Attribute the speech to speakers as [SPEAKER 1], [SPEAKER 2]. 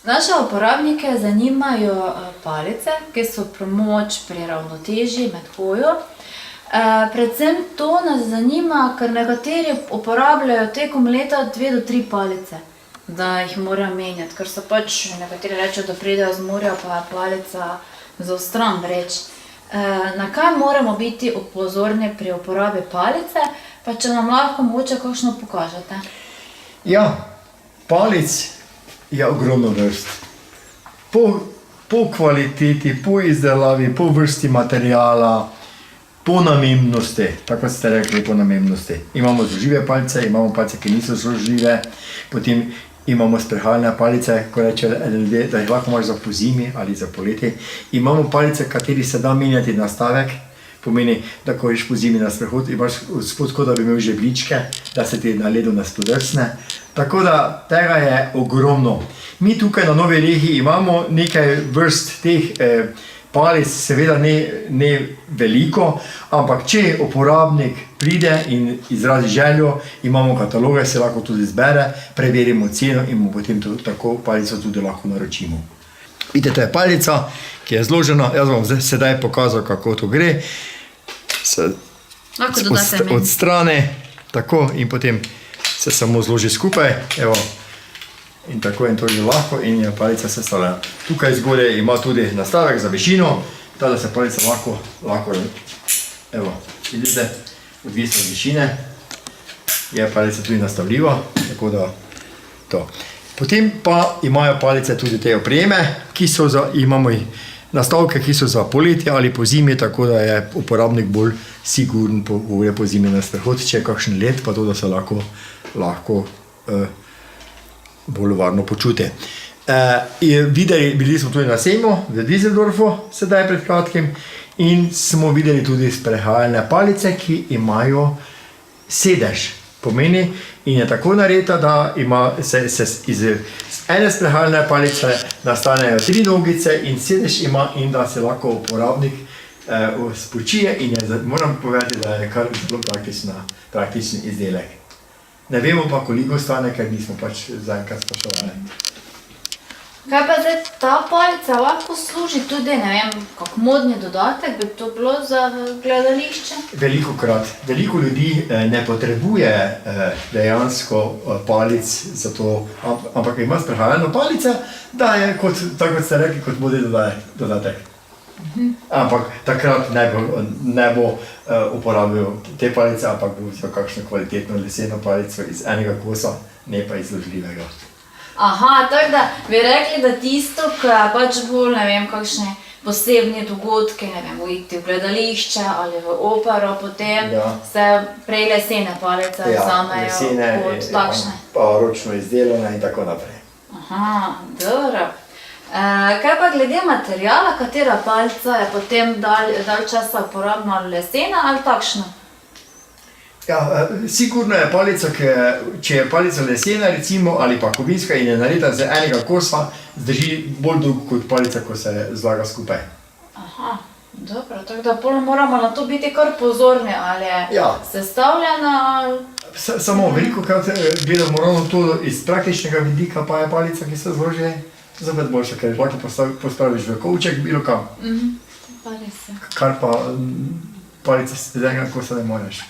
[SPEAKER 1] Naše uporabnike zanimajo palice, ki so pomoč pri ravnotežji med hojo. Predvsem to nas zanima, ker nekateri uporabljajo tekom leta 2 do 3 palice, da jih morajo menjati, ker so pač nekateri rečejo, da pridejo z morja, pa je palica zaostran vreč. Na kaj moramo biti pozorni pri uporabi palice, pa če nam lahko mogoče kakšno pokažete?
[SPEAKER 2] Ja, palic je ogromno vrst. Po kvaliteti, po izdelavi, po vrsti materijala, po namembnosti, tako ste rekli, po namembnosti. Imamo zložljive palice, imamo palice, ki niso zložljive, potem imamo sprehajalne palice, ko rečejo ljudje, da jih lahko imaš za pozimi ali za poleti. Imamo palice, kateri se da menjati nastavek, pomeni, da ko ješ pozimi na sprehod, imaš spod, kot da bi imel žebljičke, da se ti na ledu ne spodrsne. Tako da tega je ogromno. Mi tukaj na Novi Rehi imamo nekaj vrst teh palic, seveda ne veliko, ampak če uporabnik pride in izrazi željo, imamo kataloge, se lahko tudi zbere, preverimo ceno in mu potem tako palico tudi lahko naročimo. Vidite, to je palica, ki je zložena, jaz vam sedaj pokazal, kako to gre. Od strane, tako, in potem se samo zloži skupaj, evo, in tako in to je lahko in je palica sestavljena. Tukaj zgoraj ima tudi nastavek za višino, da se palica lahko, evo, vidite, odvisno od višine, je palica tudi nastavljiva, tako da to. Potem pa imajo palice tudi te opreme, imamo nastavke, ki so za poletje ali po zimi, tako da je uporabnik bolj siguren po zimi na sprehod, če je kakšen let, pa to, da se lahko bolj varno počuti. Bili smo tudi na sejmu v Düsseldorfu, sedaj pred kratkim, in smo videli tudi sprehajalne palice, ki imajo sedež. Pomeni, in je tako narejena, da se iz ene sprehajalne palice nastanejo 3 nogice in sedež ima, in da se lahko uporabnik spočije, in moram povedati, da je kar zelo praktični izdelek. Ne vemo pa, koliko stane, ker nismo pač zaenkrat spraševali.
[SPEAKER 1] Kaj pa zdaj ta palica lahko služi tudi, ne vem, kak modni dodatek, bi to bilo za gledališče?
[SPEAKER 2] Velikokrat. Veliko ljudi ne potrebuje dejansko palic za to, ampak ima sprehajalno palico, da je, tako kot ste rekli, kot modni dodatek. Ampak takrat ne bo uporabil te palice, ampak bo vzel kakšno kvalitetno leseno palico iz enega kosa, ne pa iz zložljivega.
[SPEAKER 1] Aha, tako da bi rekli, da tisto, ki je pač bolj, ne vem, kakšne posebni dogodki, ne vem, iti v gledališče ali v opero, potem se prej lesene palice vzamejo kot takšne.
[SPEAKER 2] Pa ročno izdelane in tako naprej.
[SPEAKER 1] Aha, dobro. Kaj pa glede materijala, katera palica je potem dalj časa uporabna, lesena ali takšna?
[SPEAKER 2] Ja, sigurno je palica, če je palica lesena recimo ali pa kovinska in je narejena z enega kosa, zdrži bolj dolgo kot palica, ko se zlaga skupaj.
[SPEAKER 1] Aha, dobro, tako da potem moramo na to biti kar pozorni, ali je sestavljena ali...
[SPEAKER 2] Samo velikokrat gledamo ravno to iz praktičnega vidika, pa je palica, ki se zloži zopet boljša, ker lahko pospraviš v kovček, bilo kam.
[SPEAKER 1] Pa res je.
[SPEAKER 2] Kar pa palica z enega kosa ne moreš.